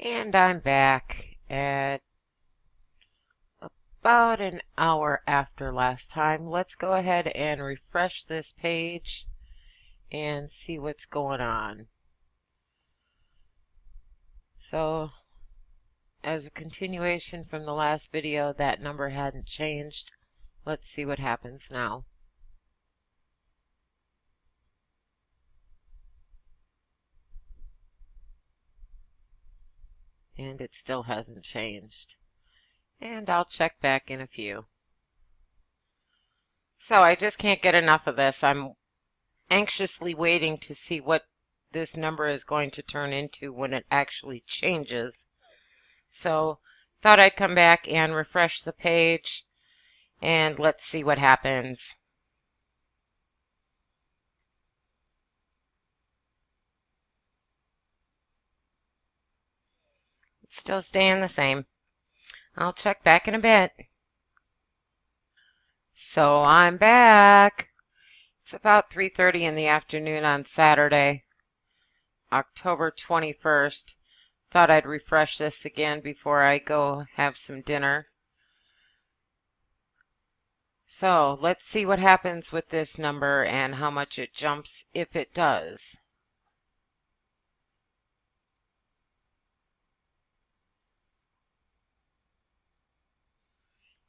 And I'm back at about an hour after last time. Let's go ahead and refresh this page and see what's going on. So, as a continuation from the last video, that number hadn't changed. Let's see what happens now. And it still hasn't changed. And I'll check back in a few. So I just can't get enough of this. I'm anxiously waiting to see what this number is going to turn into when it actually changes. So thought I'd come back and refresh the page and let's see what happens. It's still staying the same. I'll check back in a bit. So I'm back. It's about 3:30 in the afternoon on Saturday, October 21st. Thought I'd refresh this again before I go have some dinner. So let's see what happens with this number and how much it jumps if it does.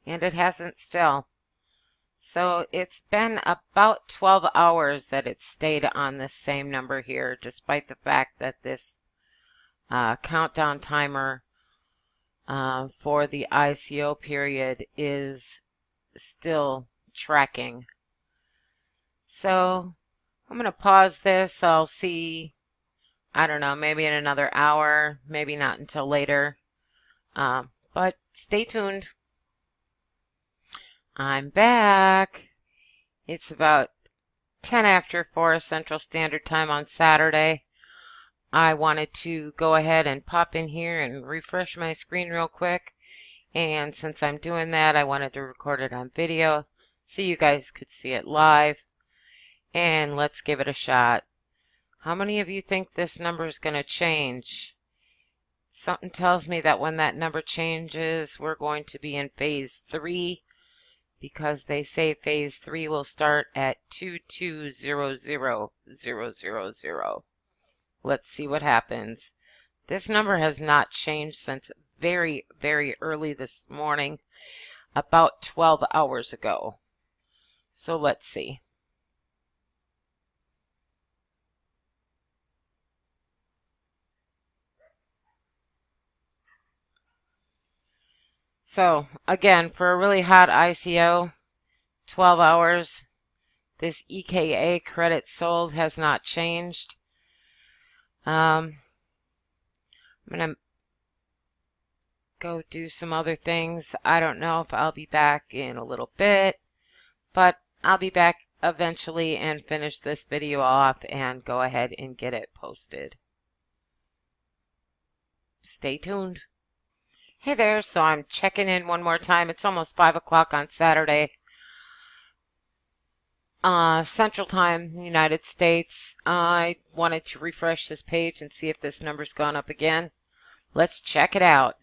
And it hasn't still. So it's been about 12 hours that it's stayed on this same number here, despite the fact that this countdown timer for the ICO period is still tracking. So I'm going to pause this. I'll see, I don't know, maybe in another hour, maybe not until later. But stay tuned. I'm back. It's about 10 after 4 Central Standard Time on Saturday. I wanted to go ahead and pop in here and refresh my screen real quick. And since I'm doing that, I wanted to record it on video so you guys could see it live. And let's give it a shot. How many of you think this number is going to change? Something tells me that when that number changes, we're going to be in phase 3. Because they say phase 3 will start at 2200000. Let's see what happens. This number has not changed since very, very early this morning, about 12 hours ago. So let's see. So, again, for a really hot ICO, 12 hours, this EKA credit sold has not changed. I'm going to go do some other things. I don't know if I'll be back in a little bit, but I'll be back eventually and finish this video off and go ahead and get it posted. Stay tuned. Hey there, so I'm checking in one more time. It's almost 5 o'clock on Saturday, Central Time, United States. I wanted to refresh this page and see if this number's gone up again. Let's check it out.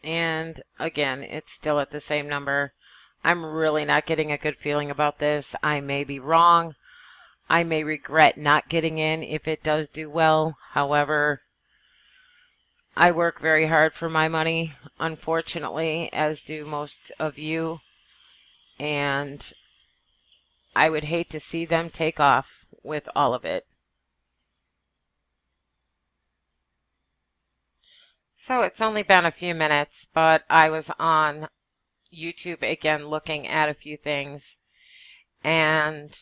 And again, it's still at the same number. I'm really not getting a good feeling about this. I may be wrong. I may regret not getting in if it does do well. However, I work very hard for my money, unfortunately, as do most of you. And I would hate to see them take off with all of it. So it's only been a few minutes, but I was on YouTube again looking at a few things. And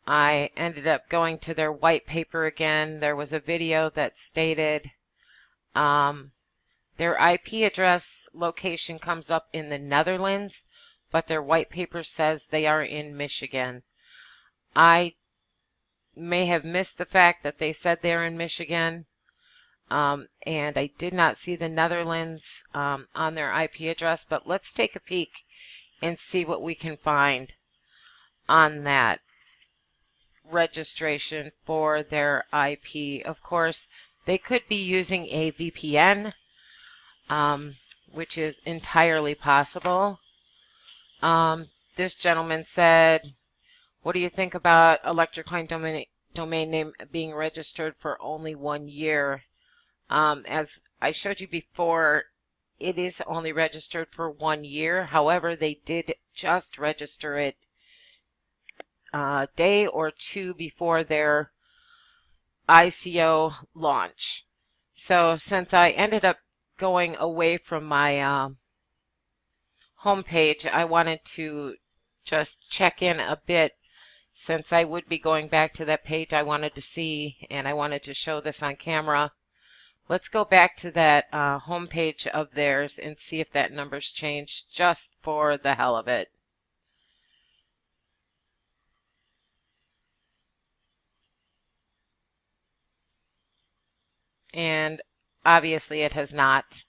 I ended up going to their white paper again. There was a video that stated their IP address location comes up in the Netherlands, but their white paper says they are in Michigan. I may have missed the fact that they said they're in Michigan, and I did not see the Netherlands on their IP address, but let's take a peek and see what we can find. on that registration for their IP. Of course, they could be using a VPN, which is entirely possible. This gentleman said, what do you think about electrocoin domain name being registered for only 1 year? As I showed you before, it is only registered for 1 year. However, they did just register it a day or two before their ICO launch. So since I ended up going away from my homepage, I wanted to just check in a bit. Since I would be going back to that page, I wanted to see, and I wanted to show this on camera. Let's go back to that homepage of theirs and see if that number's changed, just for the hell of it. And obviously it has not.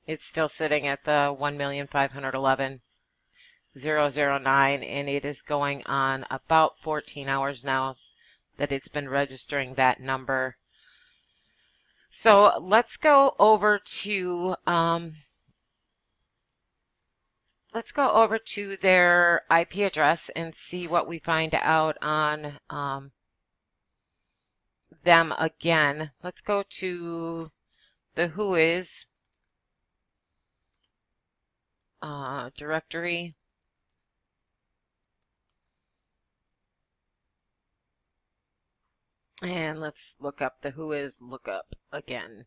It's still sitting at the 1,511,009, and it is going on about 14 hours now that it's been registering that number. So let's go over to their IP address and see what we find out on them again. Let's go to the Whois directory. And let's look up the Whois lookup again.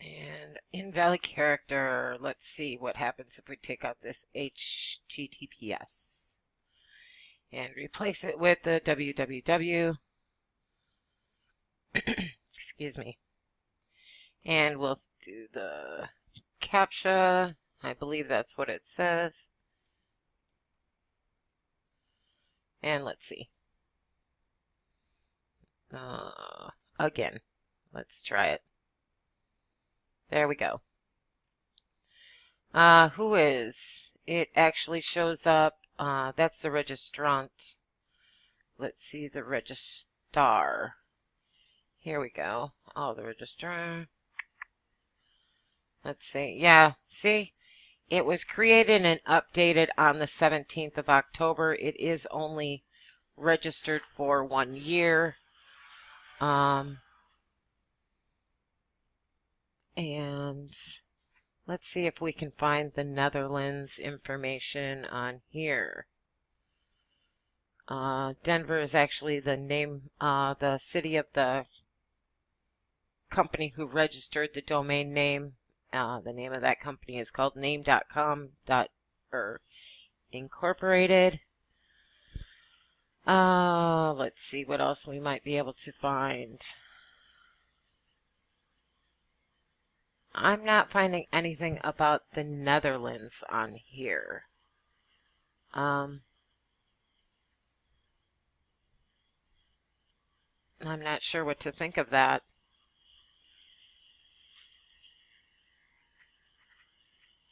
And invalid character. Let's see what happens if we take out this HTTPS and replace it with the www. Excuse me. And we'll do the CAPTCHA. I believe that's what it says. And let's see. Again, let's try it. There we go. Whois? It actually shows up. That's the registrant. Let's see the registrar. Here we go. Oh, the registrar. Let's see. Yeah, see? It was created and updated on the 17th of October. It is only registered for 1 year. And let's see if we can find the Netherlands information on here. Denver is actually the name, the city of the company who registered the domain name. The name of that company is called name.com. Incorporated. Let's see what else we might be able to find. I'm not finding anything about the Netherlands on here. I'm not sure what to think of that.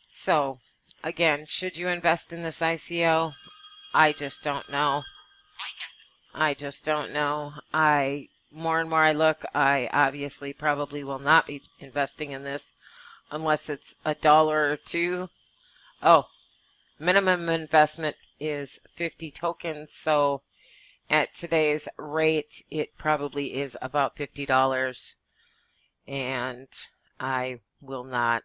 So, again, should you invest in this ICO? I just don't know. I just don't know. More and more I look, I obviously probably will not be investing in this unless it's $1 or $2. Oh, minimum investment is 50 tokens, so at today's rate, it probably is about $50, and I will not.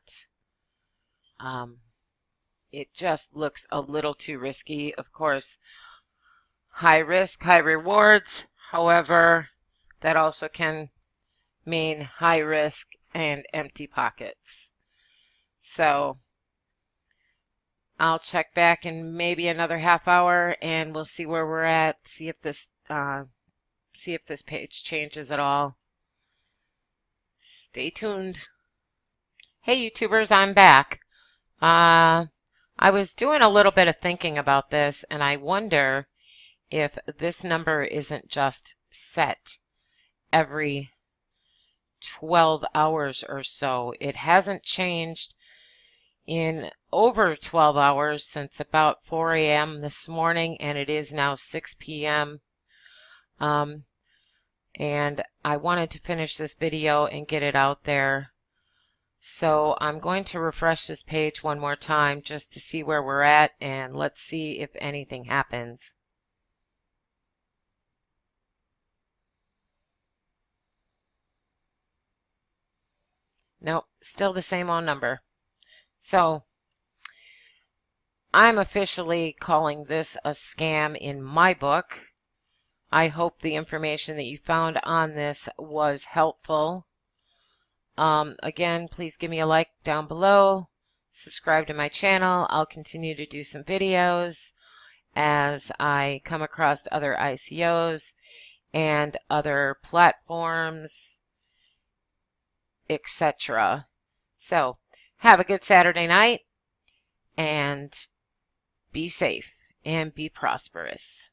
It just looks a little too risky. Of course, high risk, high rewards. However, that also can mean high risk and empty pockets. So I'll check back in maybe another half hour and we'll see where we're at, see if this page changes at all. Stay tuned. Hey YouTubers, I'm back. I was doing a little bit of thinking about this, and I wonder if this number isn't just set every 12 hours or so. It hasn't changed in over 12 hours since about 4 a.m. this morning, and it is now 6 p.m. And I wanted to finish this video and get it out there. So I'm going to refresh this page one more time just to see where we're at, and let's see if anything happens. Nope, still the same old number. So I'm officially calling this a scam in my book. I hope the information that you found on this was helpful. Again, please give me a like down below. Subscribe to my channel. I'll continue to do some videos as I come across other ICOs and other platforms, etc. So, have a good Saturday night, and be safe and be prosperous.